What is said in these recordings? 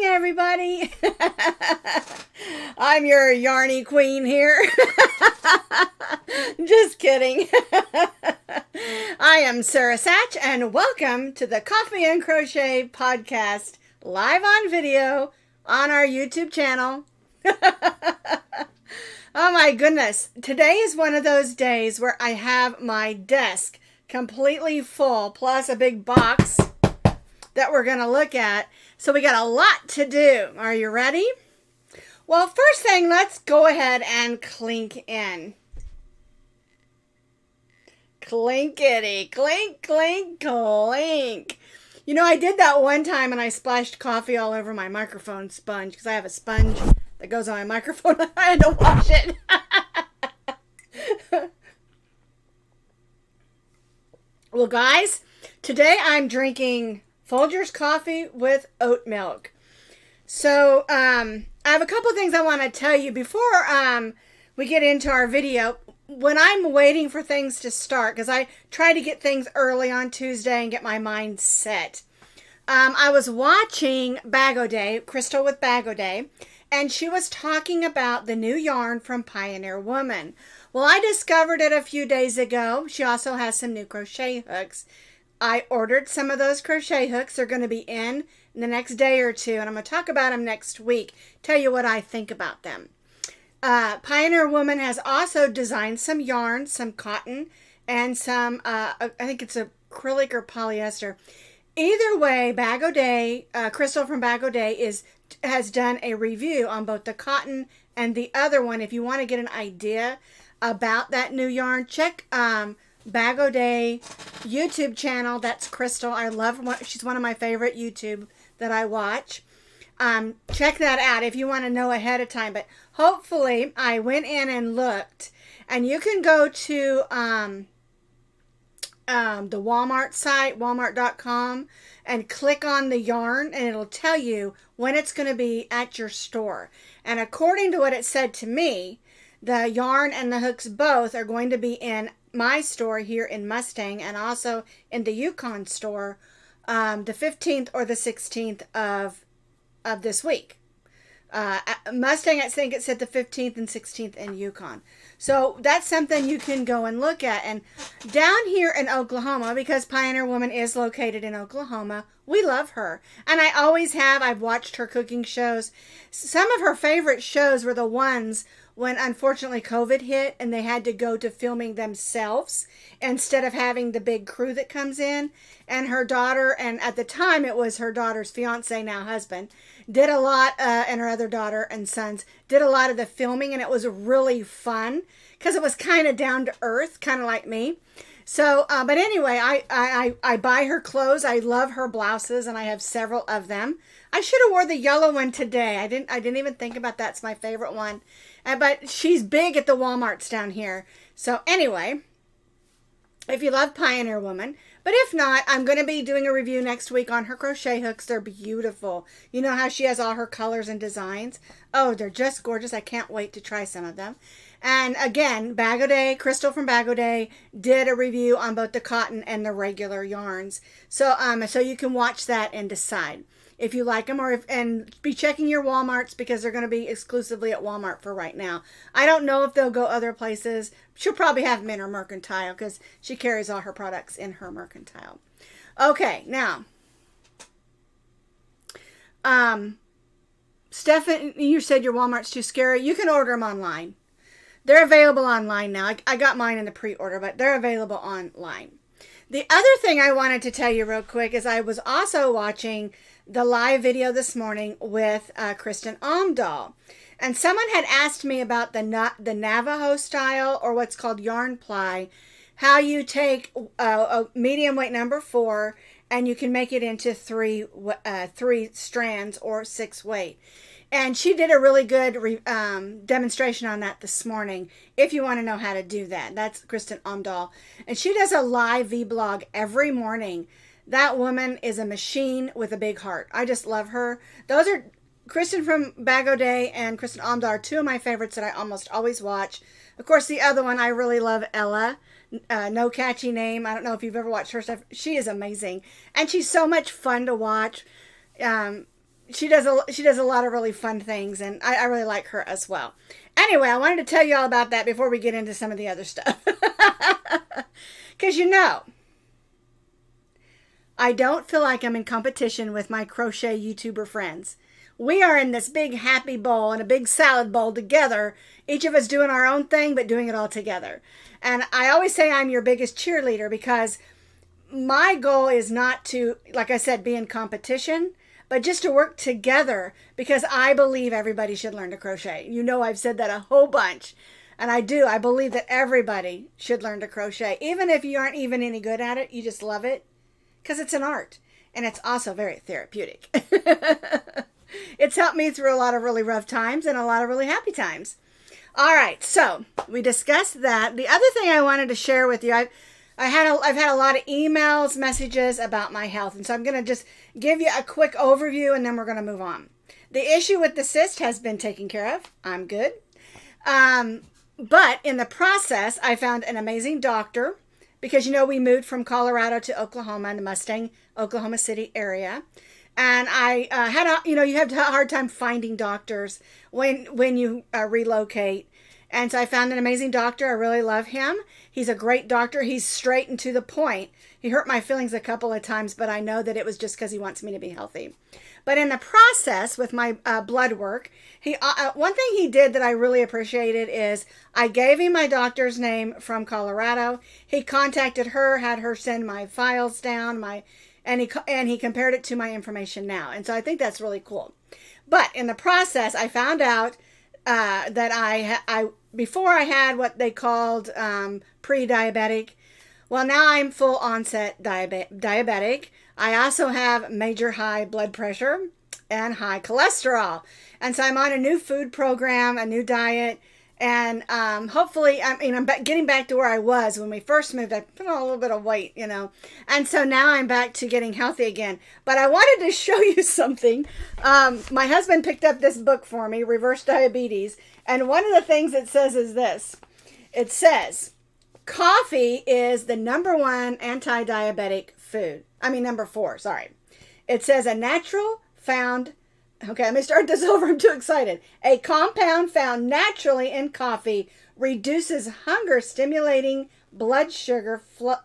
everybody. I'm your yarny queen here. Just kidding. I am Sara Sach, and welcome to the Coffee and Crochet podcast, live on video on our YouTube channel. Oh my goodness. Today is one of those days where I have my desk completely full, plus a big box that we're going to look at. So we got a lot to do. Are you ready? Well, first thing, let's go ahead and clink in. Clinkety, clink, clink, clink. You know, I did that one time and I splashed coffee all over my microphone sponge because I have a sponge that goes on my microphone. I had to wash it. Well, guys, today I'm drinking Folgers coffee with oat milk. So, I have a couple things I want to tell you before we get into our video. When I'm waiting for things to start, because I try to get things early on Tuesday and get my mind set. I was watching Bag O' Day, Crystal with Bag O' Day, and she was talking about the new yarn from Pioneer Woman. Well, I discovered it a few days ago. She also has some new crochet hooks. I ordered some of those crochet hooks. They're going to be in the next day or two, and I'm going to talk about them next week. Tell you what I think about them. Pioneer Woman has also designed some yarn, some cotton, and some, I think it's acrylic or polyester. Either way, Bag O' Day, Crystal from Bag O' Day has done a review on both the cotton and the other one. If you want to get an idea about that new yarn, check Bag O' Day YouTube channel. That's Crystal. I love her. She's one of my favorite YouTube that I watch. Check that out if you want to know ahead of time. But hopefully I went in and looked, and you can go to the Walmart site, walmart.com, and click on the yarn, and it'll tell you when it's going to be at your store. And according to what it said to me, the yarn and the hooks both are going to be in my store here in Mustang, and also in the Yukon store the 15th or the 16th of this week. Mustang, I think it said the 15th and 16th in Yukon. So that's something you can go and look at. And down here in Oklahoma, because Pioneer Woman is located in Oklahoma, we love her. And I always have. I've watched her cooking shows. Some of her favorite shows were the ones when unfortunately COVID hit and they had to go to filming themselves instead of having the big crew that comes in. And her daughter, and at the time it was her daughter's fiance, now husband, did a lot, and her other daughter and sons did a lot of the filming, and it was really fun because it was kind of down to earth, kind of like me. So, but anyway, I buy her clothes. I love her blouses, and I have several of them. I should have wore the yellow one today. I didn't even think about that. It's my favorite one. But she's big at the Walmarts down here. So anyway, if you love Pioneer Woman, but if not, I'm going to be doing a review next week on her crochet hooks. They're beautiful. You know how she has all her colors and designs? Oh, they're just gorgeous. I can't wait to try some of them. And again, Bag O' Day, Crystal from Bag O' Day did a review on both the cotton and the regular yarns. So so you can watch that and decide if you like them, and be checking your Walmarts because they're going to be exclusively at Walmart for right now. I don't know if they'll go other places. She'll probably have them in her Mercantile because she carries all her products in her Mercantile. Okay, now, Stephanie, you said your Walmart's too scary. You can order them online. They're available online now. I got mine in the pre-order, but they're available online. The other thing I wanted to tell you real quick is I was also watching the live video this morning with Kristen Omdahl. And someone had asked me about the Navajo style, or what's called yarn ply, how you take a medium weight number 4 and you can make it into three strands or 6 weight. And she did a really good demonstration on that this morning. If you want to know how to do that, that's Kristen Omdahl. And she does a live vlog every morning. That woman is a machine with a big heart. I just love her. Those are Kristen from Bag O' Day and Kristen Omdahl are two of my favorites that I almost always watch. Of course, the other one, I really love Ella. No catchy name. I don't know if you've ever watched her stuff. She is amazing. And she's so much fun to watch. she does a lot of really fun things, and I really like her as well. Anyway, I wanted to tell you all about that before we get into some of the other stuff. Because I don't feel like I'm in competition with my crochet YouTuber friends. We are in this big happy bowl and a big salad bowl together, each of us doing our own thing, but doing it all together. And I always say I'm your biggest cheerleader, because my goal is not to, like I said, be in competition, but just to work together, because I believe everybody should learn to crochet. You know, I've said that a whole bunch. And I do. I believe that everybody should learn to crochet. Even if you aren't even any good at it, you just love it. Because it's an art. And it's also very therapeutic. It's helped me through a lot of really rough times and a lot of really happy times. All right. So we discussed that. The other thing I wanted to share with you, I've had a lot of emails, messages about my health. And so I'm going to just give you a quick overview, and then we're going to move on. The issue with the cyst has been taken care of. I'm good. But in the process, I found an amazing doctor, because, we moved from Colorado to Oklahoma, in the Mustang, Oklahoma City area. And I you have a hard time finding doctors when you relocate. And so I found an amazing doctor. I really love him. He's a great doctor. He's straight and to the point. He hurt my feelings a couple of times, but I know that it was just because he wants me to be healthy. But in the process with my blood work, one thing he did that I really appreciated is I gave him my doctor's name from Colorado. He contacted her, had her send my files down, and he compared it to my information now. And so I think that's really cool. But in the process, I found out that I before I had what they called pre-diabetic. Well, now I'm full onset diabetic. I also have major high blood pressure and high cholesterol. And so I'm on a new food program, a new diet. And hopefully, I'm getting back to where I was when we first moved. I put on a little bit of weight, And so now I'm back to getting healthy again. But I wanted to show you something. My husband picked up this book for me, Reverse Diabetes. And one of the things it says is this. It says, coffee is the #1 anti-diabetic food. Number 4, sorry. It says a natural found... Okay, let me start this over. I'm too excited. A compound found naturally in coffee reduces hunger-stimulating blood sugar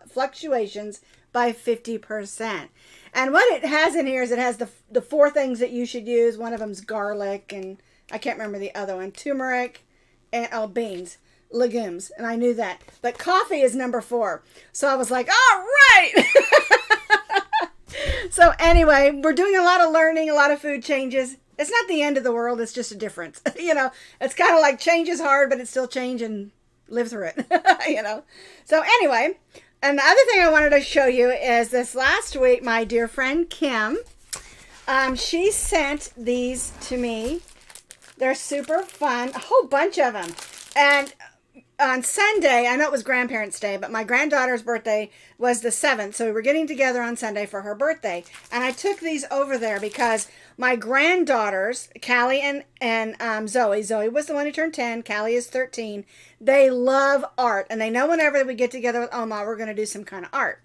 fluctuations by 50%. And what it has in here is it has the 4 things that you should use. One of them's garlic, and I can't remember the other one. Turmeric, and beans, legumes, and I knew that. But coffee is number 4. So I was like, all right! So anyway, we're doing a lot of learning, a lot of food changes. It's not the end of the world. It's just a difference. It's kind of like change is hard, but it's still change, and live through it, So anyway, and the other thing I wanted to show you is this last week, my dear friend Kim, she sent these to me. They're super fun, a whole bunch of them. And on Sunday, I know it was Grandparents' Day, but my granddaughter's birthday was the 7th, so we were getting together on Sunday for her birthday. And I took these over there because my granddaughters, Callie and Zoe was the one who turned 10, Callie is 13, they love art, and they know whenever we get together with Oma, we're going to do some kind of art.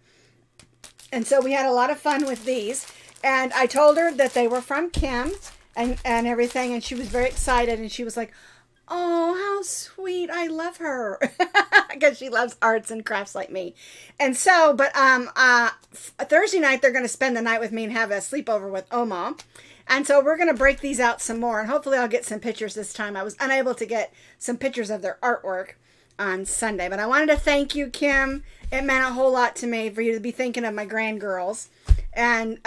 And so we had a lot of fun with these, and I told her that they were from Kim and everything, and she was very excited, and she was like, oh, how sweet. I love her. Because she loves arts and crafts like me. And so, but Thursday night, they're going to spend the night with me and have a sleepover with Oma. And so we're going to break these out some more. And hopefully I'll get some pictures this time. I was unable to get some pictures of their artwork on Sunday. But I wanted to thank you, Kim. It meant a whole lot to me for you to be thinking of my grandgirls. And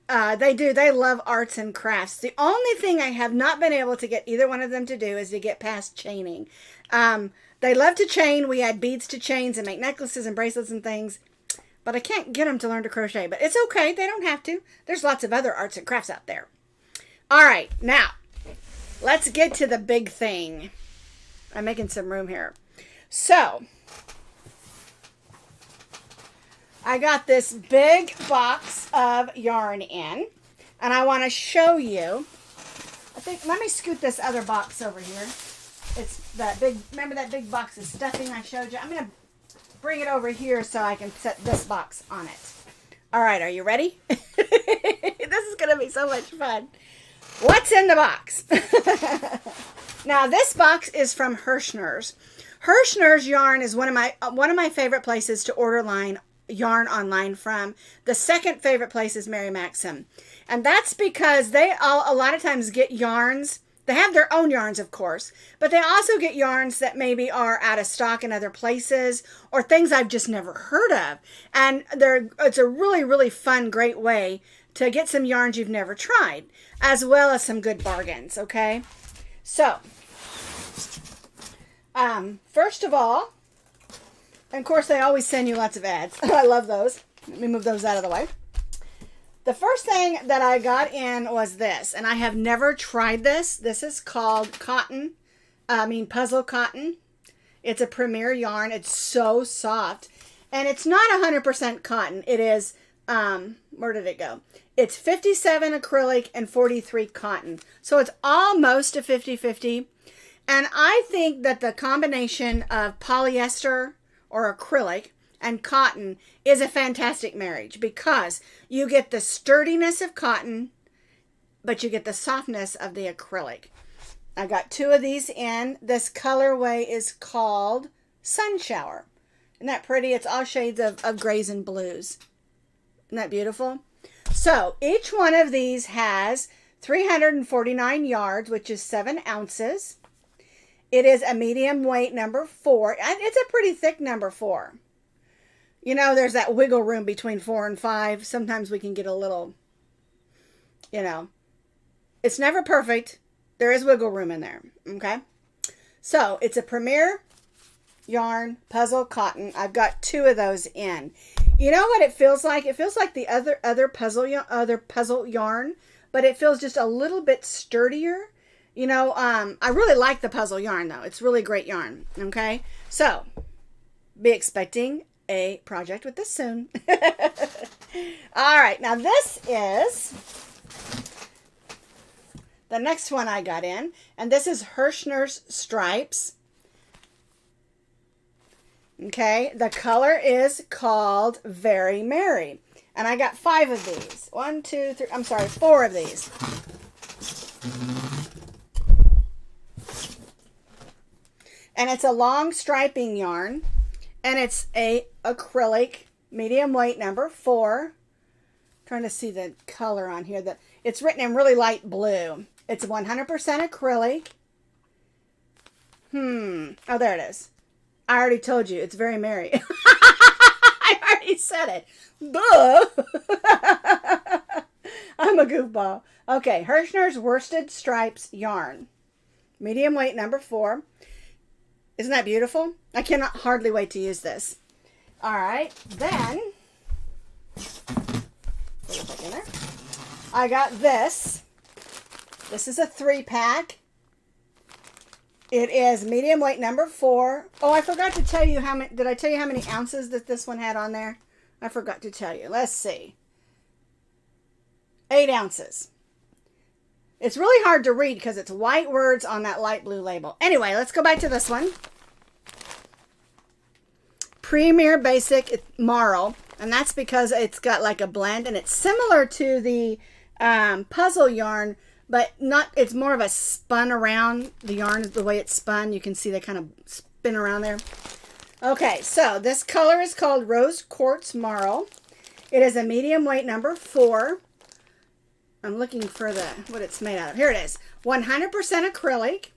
they love arts and crafts. The only thing I have not been able to get either one of them to do is to get past chaining. They love to chain. We add beads to chains and make necklaces and bracelets and things. But I can't get them to learn to crochet. But it's okay. They don't have to. There's lots of other arts and crafts out there. All right. Now, let's get to the big thing. I'm making some room here. So, I got this big box of yarn in, and I want to show you. Let me scoot this other box over here. It's that big, remember that big box of stuffing I showed you? I'm going to bring it over here so I can set this box on it. All right, are you ready? This is going to be so much fun. what's in the box? Now, this box is from Herrschners. Herrschners Yarn is one of my favorite places to order yarn online from. The second favorite place is Mary Maxim. And that's because they a lot of times get yarns. They have their own yarns, of course, but they also get yarns that maybe are out of stock in other places or things I've just never heard of. And it's a really, really fun, great way to get some yarns you've never tried, as well as some good bargains, okay? So, first of all, and of course, they always send you lots of ads. I love those. Let me move those out of the way. The first thing that I got in was this, and I have never tried this. This is called Puzzle Cotton. It's a Premier yarn. It's so soft, and it's not 100% cotton. It is, where did it go? It's 57 acrylic and 43 cotton. So it's almost a 50-50. And I think that the combination of polyester or acrylic and cotton is a fantastic marriage because you get the sturdiness of cotton, but you get the softness of the acrylic. I got 2 of these in. This colorway is called Sun Shower. Isn't that pretty? It's all shades of grays and blues. Isn't that beautiful? So each one of these has 349 yards, which is 7 ounces. It is a medium weight number 4. And it's a pretty thick number 4. You know, there's that wiggle room between 4 and 5. Sometimes we can get a little, it's never perfect. There is wiggle room in there, okay? So, it's a Premier yarn, puzzle cotton. I've got 2 of those in. You know what it feels like? It feels like the other puzzle yarn, but it feels just a little bit sturdier. I really like the puzzle yarn, though. It's really great yarn, okay? So, be expecting a project with this soon. All right, now this is the next one I got in, and this is Herrschners Stripes. Okay, the color is called Very Merry, and I got 5 of these. 4 of these. And it's a long striping yarn. And it's a acrylic, medium weight number 4. I'm trying to see the color on here. It's written in really light blue. It's 100% acrylic. Oh, there it is. I already told you. It's Very Merry. I already said it. Duh. I'm a goofball. Okay, Herrschner's Worsted Stripes yarn. Medium weight number 4. Isn't that beautiful? I cannot hardly wait to use this. All right, then put it back in there. I got this. This is a 3-pack. It is medium weight number 4. Oh, I forgot to tell you how many. Did I tell you how many ounces that this one had on there? I forgot to tell you. Let's see. 8 ounces. It's really hard to read because it's white words on that light blue label. Anyway, let's go back to this one. Premier Basic Marl. And that's because it's got like a blend. And it's similar to the puzzle yarn. But it's more of a spun around. The yarn is the way it's spun. You can see they kind of spin around there. Okay, so this color is called Rose Quartz Marl. It is a medium weight number 4. I'm looking for what it's made out of. Here it is. 100% acrylic,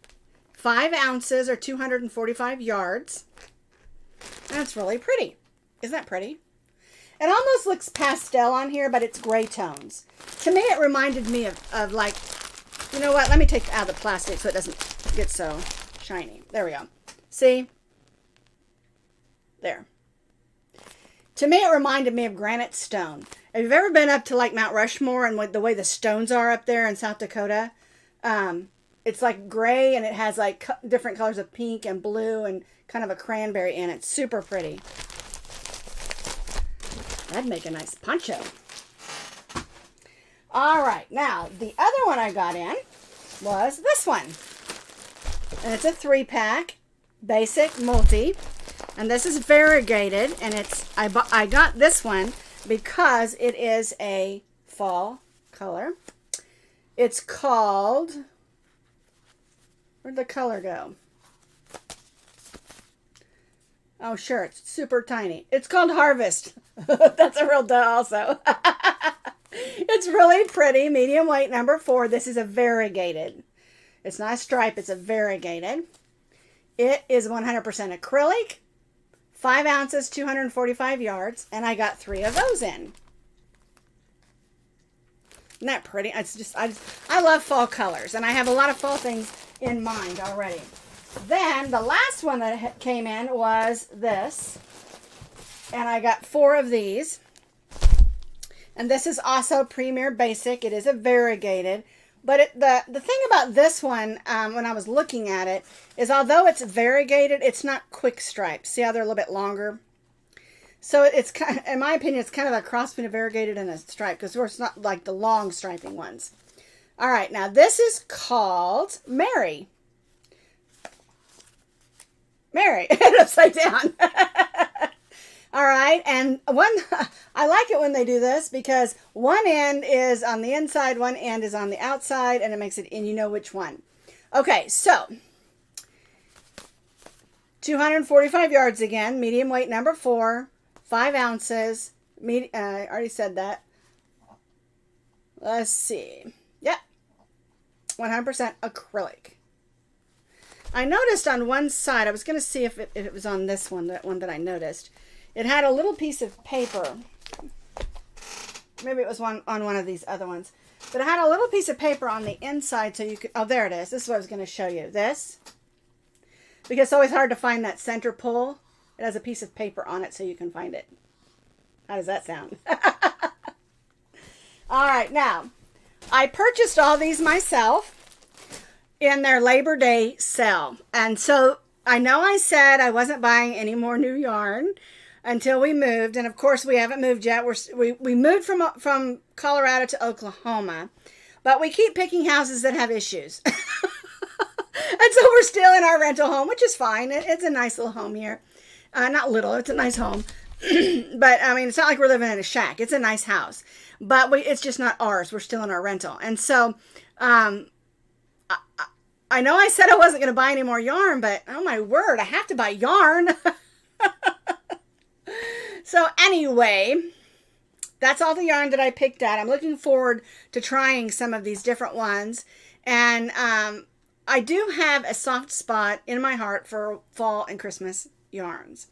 5 ounces or 245 yards. That's really pretty. Isn't that pretty? It almost looks pastel on here, but it's gray tones. To me, it reminded me of like, you know what? Let me take out the plastic so it doesn't get so shiny. There we go. See? There. To me, it reminded me of granite stone. If you've ever been up to like Mount Rushmore and the way the stones are up there in South Dakota, it's like gray and it has like different colors of pink and blue and kind of a cranberry in it. Super pretty. That'd make a nice poncho. All right, now the other one I got in was this one. And it's a 3-pack, basic multi. And this is variegated, and I got this one because it is a fall color. It's called, where'd the color go? Oh, sure, it's super tiny. It's called Harvest. That's a real duh also. It's really pretty, medium weight, number 4. This is a variegated. It's not a stripe, it's a variegated. It is 100% acrylic, 5 ounces, 245 yards, and I got 3 of those in. Isn't that pretty? I love fall colors, and I have a lot of fall things in mind already. Then the last one that came in was this, and I got 4 of these. And this is also Premier Basic. It is a variegated, but the thing about this one, when I was looking at it, is although it's variegated, it's not quick stripes. See how they're a little bit longer? So it's kind of, in my opinion, it's kind of a cross between a variegated and a stripe, because it's not like the long striping ones. All right, now this is called Mary. Mary, upside down. All right, and I like it when they do this, because one end is on the inside, one end is on the outside, and it makes it, and you know which one. Okay, so 245 yards again, medium weight, number 4, 5 ounces. I already said that. Let's see. Yep, 100% acrylic. I noticed on one side, I was going to see if it was on this one, that one that I noticed. It had a little piece of paper. Maybe it was on one of these other ones. But it had a little piece of paper on the inside so you could... Oh, there it is. This is what I was going to show you. This. Because it's always hard to find that center pull. It has a piece of paper on it so you can find it. How does that sound? All right. Now, I purchased all these myself in their Labor Day sale. And so I know I said I wasn't buying any more new yarn until we moved, and of course we haven't moved yet. We moved from Colorado to Oklahoma, but we keep picking houses that have issues. And so we're still in our rental home, which is fine. It's a nice little home here. Not little, it's a nice home. But I mean, it's not like we're living in a shack. It's a nice house, but it's just not ours. We're still in our rental. And so I know I said I wasn't going to buy any more yarn, but oh my word, I have to buy yarn. So anyway, that's all the yarn that I picked out. I'm looking forward to trying some of these different ones. And I do have a soft spot in my heart for fall and Christmas yarns,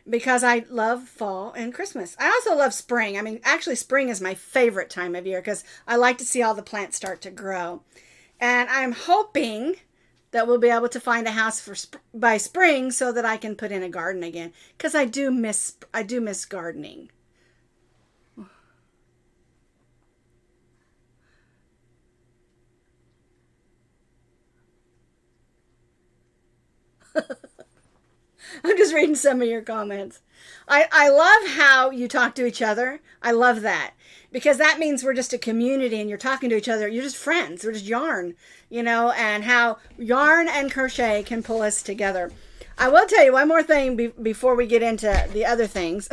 because I love fall and Christmas. I also love spring. I mean, actually spring is my favorite time of year, because I like to see all the plants start to grow. And I'm hoping that we'll be able to find a house by spring so that I can put in a garden again, because I do miss gardening. I'm just reading some of your comments. I love how you talk to each other. I love that, because that means we're just a community and you're talking to each other. You're just friends. We're just yarn, you know, and how yarn and crochet can pull us together. I will tell you one more thing before we get into the other things.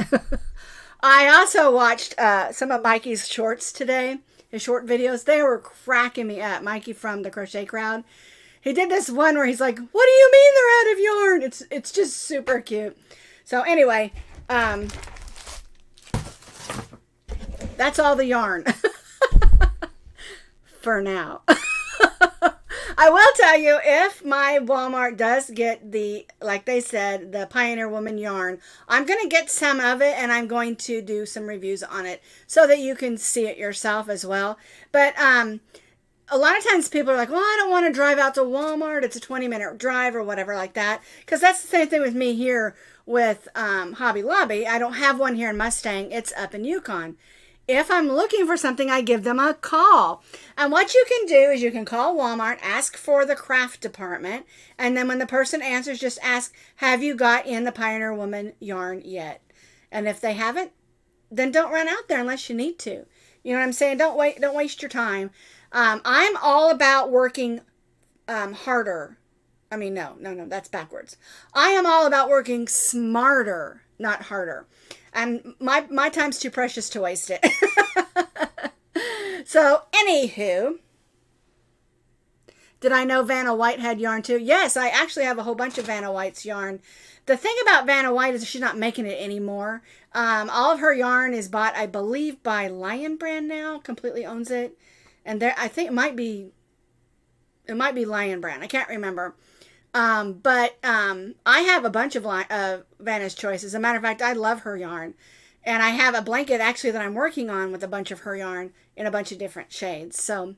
I also watched some of Mikey's shorts today, his short videos. They were cracking me up. Mikey from the Crochet Crowd. He did this one where he's like, "What do you mean they're out of yarn?" It's just super cute. So anyway, that's all the yarn for now. I will tell you, if my Walmart does get the, like they said, the Pioneer Woman yarn, I'm going to get some of it, and I'm going to do some reviews on it so that you can see it yourself as well. But a lot of times people are like, well, I don't want to drive out to Walmart. It's a 20-minute drive or whatever like that. Because that's the same thing with me here with Hobby Lobby. I don't have one here in Mustang. It's up in Yukon. If I'm looking for something, I give them a call. And what you can do is you can call Walmart, ask for the craft department, and then when the person answers, just ask, have you got in the Pioneer Woman yarn yet? And if they haven't, then don't run out there unless you need to. You know what I'm saying? Don't waste your time. I'm all about working harder. I mean, no, that's backwards. I am all about working smarter, not harder. And my time's too precious to waste it. So, anywho, Did I know Vanna White had yarn too? Yes, I actually have a whole bunch of Vanna White's yarn. The thing about Vanna White is she's not making it anymore. All of her yarn is bought, I believe, by Lion Brand now. Completely owns it. And there, I think it might be Lion Brand. I can't remember. But I have a bunch of Vanna's Choice. As a matter of fact, I love her yarn. And I have a blanket actually that I'm working on with a bunch of her yarn in a bunch of different shades. So,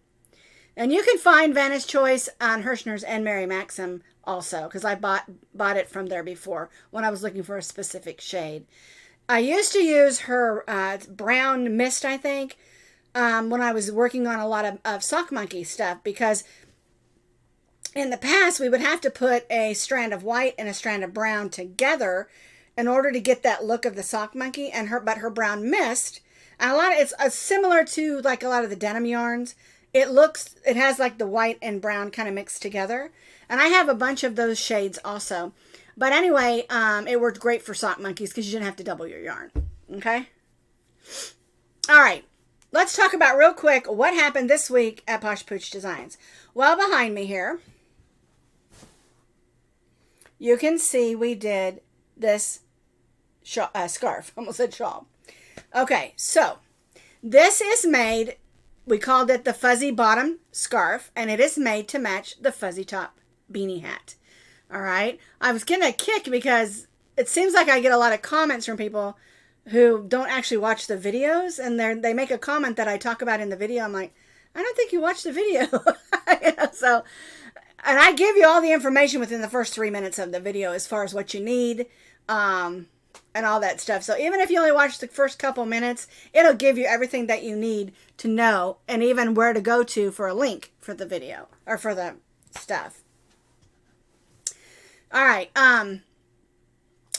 and you can find Vanna's Choice on Herrschners and Mary Maxim also, because I bought it from there before when I was looking for a specific shade. I used to use her brown mist, I think, when I was working on a lot of Sock Monkey stuff, because in the past we would have to put a strand of white and a strand of brown together in order to get that look of the Sock Monkey, but her brown mist, and it's similar to like a lot of the denim yarns. It has like the white and brown kind of mixed together. And I have a bunch of those shades also. But anyway, it worked great for Sock Monkeys because you didn't have to double your yarn. Okay? All right. Let's talk about real quick what happened this week at Posh Pooch Designs. Well, behind me here, you can see we did this scarf. Almost said shawl. Okay, so this is made, we called it the fuzzy bottom scarf, and it is made to match the fuzzy top beanie hat. All right. I was getting a kick because it seems like I get a lot of comments from people who don't actually watch the videos, and they make a comment that I talk about in the video. I'm like, I don't think you watched the video. So, and I give you all the information within the first 3 minutes of the video as far as what you need, and all that stuff. So even if you only watch the first couple minutes, it'll give you everything that you need to know, and even where to go to for a link for the video or for the stuff. All right.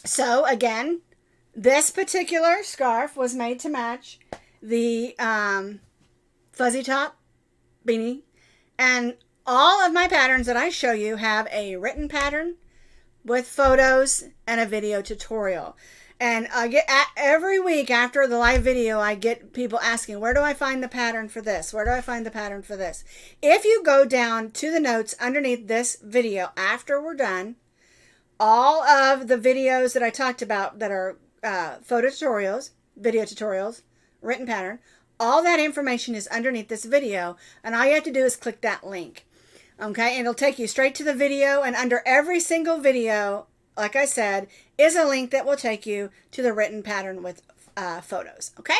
So again, this particular scarf was made to match the fuzzy top beanie, and all of my patterns that I show you have a written pattern with photos and a video tutorial. And I get every week after the live video, I get people asking, where do I find the pattern for this? Where do I find the pattern for this? If you go down to the notes underneath this video after we're done, all of the videos that I talked about that are photo tutorials, video tutorials, written pattern, all that information is underneath this video, and all you have to do is click that link. Okay, and it'll take you straight to the video, and under every single video, like I said, is a link that will take you to the written pattern with photos. Okay?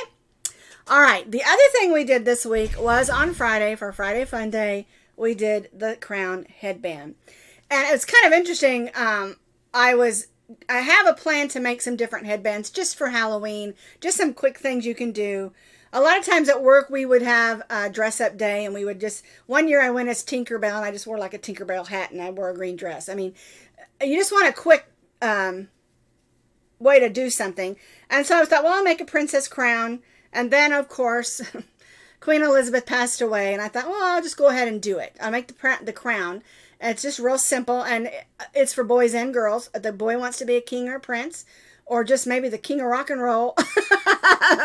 All right, the other thing we did this week was on Friday, for Friday Fun Day, we did the crown headband. And it's kind of interesting. I have a plan to make some different headbands just for Halloween, just some quick things you can do. A lot of times at work, we would have a dress-up day, and we would one year I went as Tinkerbell, and I just wore like a Tinkerbell hat, and I wore a green dress. I mean, you just want a quick way to do something. And so I thought, well, I'll make a princess crown. And then, of course, Queen Elizabeth passed away, and I thought, well, I'll just go ahead and do it. I'll make the crown. And it's just real simple, and it's for boys and girls. The boy wants to be a king or a prince, or just maybe the king of rock and roll.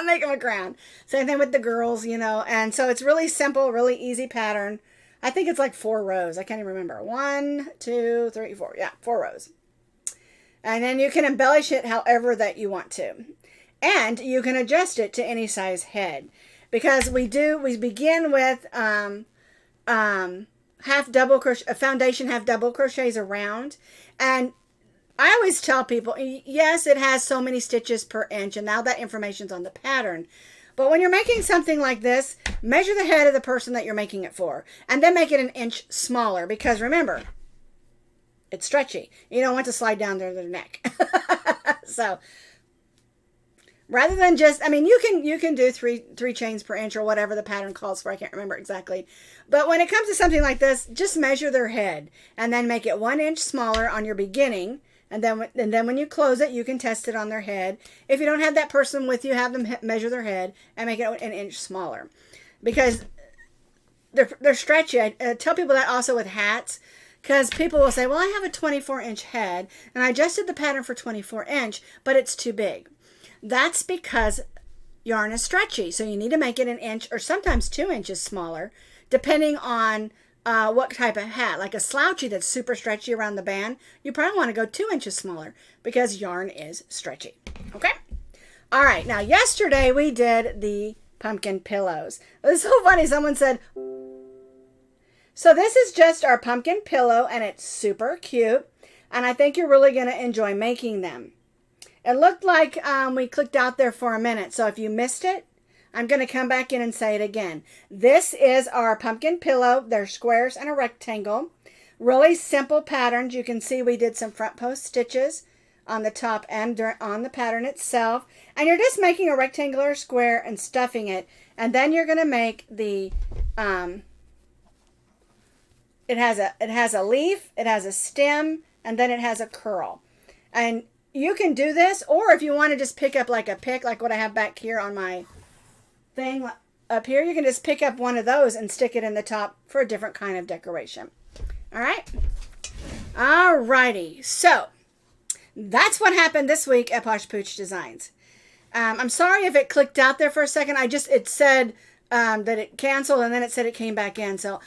Make him a crown. Same thing with the girls, And so it's really simple, really easy pattern. I think it's like 4 rows. I can't even remember. 1, 2, 3, 4. Yeah, 4 rows. And then you can embellish it however that you want to. And you can adjust it to any size head. Because we begin with half double crochet, a foundation half double crochets around. And I always tell people, yes, it has so many stitches per inch, and now that information's on the pattern. But when you're making something like this, measure the head of the person that you're making it for, and then make it 1 inch smaller, because remember, it's stretchy. You don't want to slide down their neck. So rather than just, you can do three chains per inch or whatever the pattern calls for. I can't remember exactly. But when it comes to something like this, just measure their head and then make it 1 inch smaller on your beginning. And then when you close it, you can test it on their head. If you don't have that person with you, have them measure their head and make it 1 inch smaller. Because they're stretchy. I tell people that also with hats. Because people will say, well, I have a 24-inch head, and I adjusted the pattern for 24-inch, but it's too big. That's because yarn is stretchy, so you need to make it 1 inch or sometimes 2 inches smaller, depending on what type of hat. Like a slouchy that's super stretchy around the band, you probably want to go 2 inches smaller because yarn is stretchy. Okay? All right, now yesterday we did the pumpkin pillows. It was so funny. Someone said, so this is just our pumpkin pillow and it's super cute. And I think you're really going to enjoy making them. It looked like we clicked out there for a minute. So if you missed it, I'm going to come back in and say it again. This is our pumpkin pillow. There's squares and a rectangle. Really simple patterns. You can see we did some front post stitches on the top and on the pattern itself. And you're just making a rectangular square and stuffing it. And then you're going to make the, it has a leaf, it has a stem, and then it has a curl. And you can do this, or if you want to just pick up like a pick, like what I have back here on my thing up here, you can just pick up one of those and stick it in the top for a different kind of decoration. All right. All righty. So that's what happened this week at Posh Pooch Designs. I'm sorry if it clicked out there for a second. It said that it canceled and then it said it came back in. So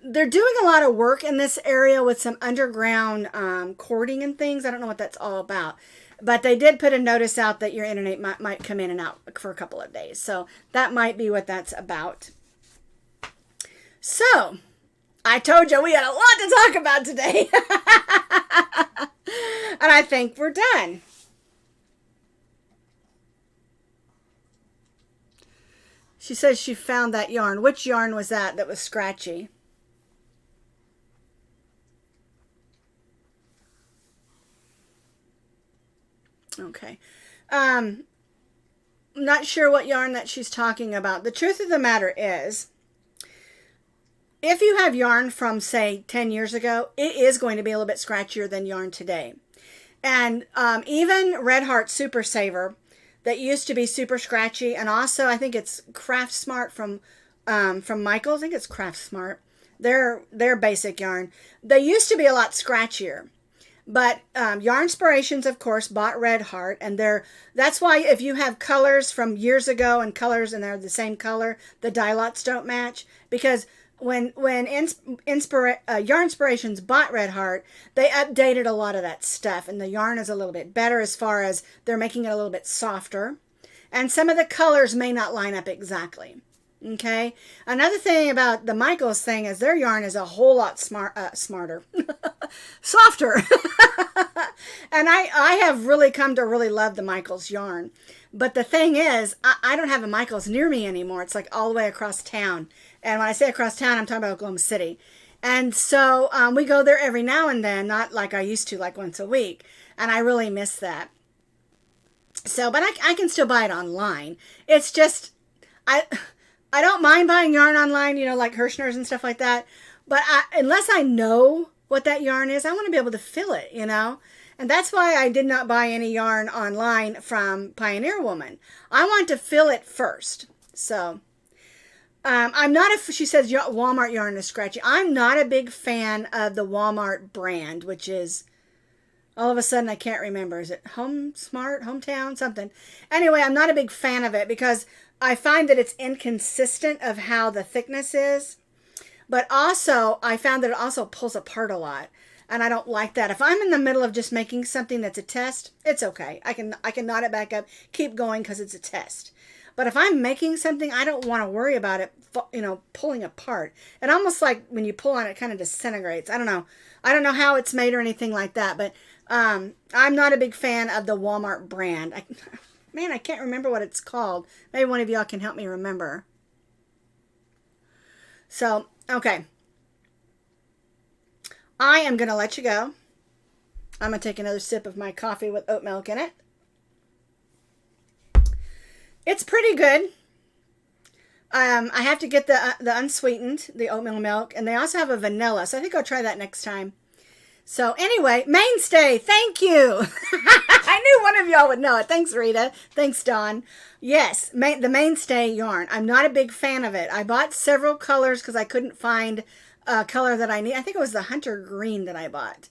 they're doing a lot of work in this area with some underground cording and things. I don't know what that's all about. But they did put a notice out that your internet might come in and out for a couple of days. So that might be what that's about. So I told you we had a lot to talk about today. And I think we're done. She says she found that yarn. Which yarn was that was scratchy? Okay. I'm not sure what yarn that she's talking about. The truth of the matter is, if you have yarn from, say, 10 years ago, it is going to be a little bit scratchier than yarn today. And even Red Heart Super Saver, that used to be super scratchy, and also I think it's Craft Smart from Michaels. I think it's Craft Smart. Their basic yarn. They used to be a lot scratchier. But Yarnspirations, of course, bought Red Heart, and that's why if you have colors from years ago and colors and they're the same color, the dye lots don't match. Because when Yarnspirations bought Red Heart, they updated a lot of that stuff, and the yarn is a little bit better as far as they're making it a little bit softer. And some of the colors may not line up exactly. Okay. Another thing about the Michaels thing is their yarn is a whole lot smarter, softer. And I have really come to really love the Michaels yarn. But the thing is, I don't have a Michaels near me anymore. It's like all the way across town. And when I say across town, I'm talking about Oklahoma City. And so we go there every now and then, not like I used to, like once a week. And I really miss that. So, but I can still buy it online. It's just, I don't mind buying yarn online, you know, like Herrschners and stuff like that. But unless I know what that yarn is, I want to be able to feel it, you know. And that's why I did not buy any yarn online from Pioneer Woman. I want to feel it first. So I'm not she says Walmart yarn is scratchy. I'm not a big fan of the Walmart brand, which is, all of a sudden I can't remember. Is it Hometown, something? Anyway, I'm not a big fan of it because I find that it's inconsistent of how the thickness is. But also, I found that it also pulls apart a lot. And I don't like that. If I'm in the middle of just making something that's a test, it's okay. I can knot it back up, keep going because it's a test. But if I'm making something, I don't want to worry about it, you know, pulling apart. And almost like when you pull on it, it kind of disintegrates. I don't know. I don't know how it's made or anything like that. But I'm not a big fan of the Walmart brand. Man, I can't remember what it's called. Maybe one of y'all can help me remember. So, okay. I am going to let you go. I'm going to take another sip of my coffee with oat milk in it. It's pretty good. I have to get the unsweetened, the oatmeal milk, and they also have a vanilla, so I think I'll try that next time. So anyway, Mainstay, thank you. I knew one of y'all would know it. Thanks, Rita. Thanks, Dawn. Yes, the Mainstay yarn. I'm not a big fan of it. I bought several colors because I couldn't find a color that I need. I think it was the Hunter Green that I bought.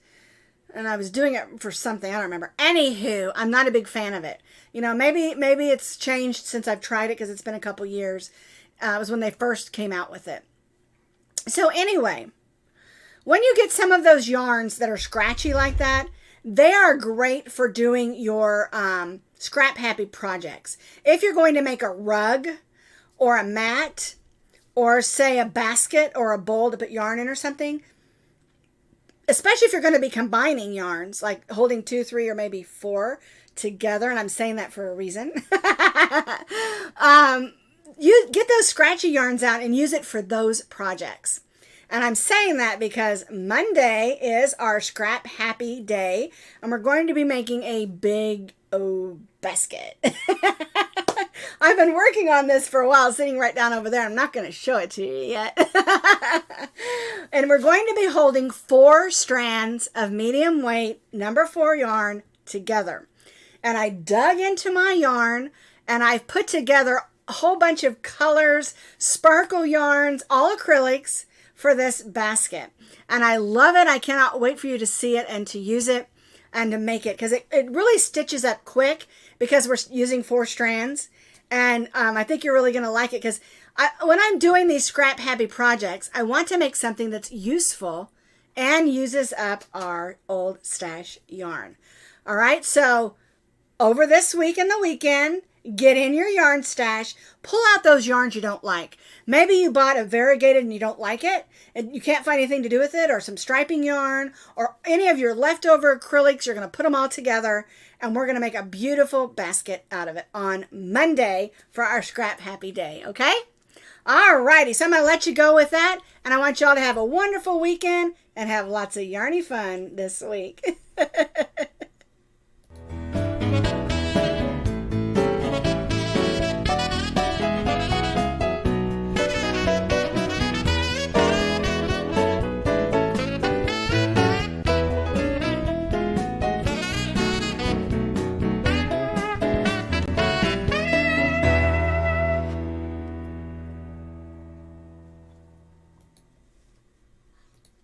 And I was doing it for something. I don't remember. Anywho, I'm not a big fan of it. You know, maybe it's changed since I've tried it because it's been a couple years. It was when they first came out with it. So anyway, when you get some of those yarns that are scratchy like that, they are great for doing your scrap happy projects. If you're going to make a rug or a mat or say a basket or a bowl to put yarn in or something, especially if you're going to be combining yarns, like holding 2, 3, or maybe 4 together, and I'm saying that for a reason. You get those scratchy yarns out and use it for those projects. And I'm saying that because Monday is our scrap happy day, and we're going to be making a big basket. I've been working on this for a while, sitting right down over there. I'm not going to show it to you yet. And we're going to be holding 4 strands of medium weight number 4 yarn together. And I dug into my yarn and I've put together a whole bunch of colors, sparkle yarns, all acrylics for this basket. And I love it. I cannot wait for you to see it and to use it and to make it, because it really stitches up quick because we're using 4 strands. And I think you're really going to like it, because when I'm doing these scrap happy projects, I want to make something that's useful and uses up our old stash yarn. All right, so over this week and the weekend, get in your yarn stash, pull out those yarns you don't like. Maybe you bought a variegated and you don't like it, and you can't find anything to do with it, or some striping yarn, or any of your leftover acrylics. You're going to put them all together, and we're going to make a beautiful basket out of it on Monday for our scrap happy day, okay? All righty, so I'm going to let you go with that, and I want y'all to have a wonderful weekend and have lots of yarny fun this week.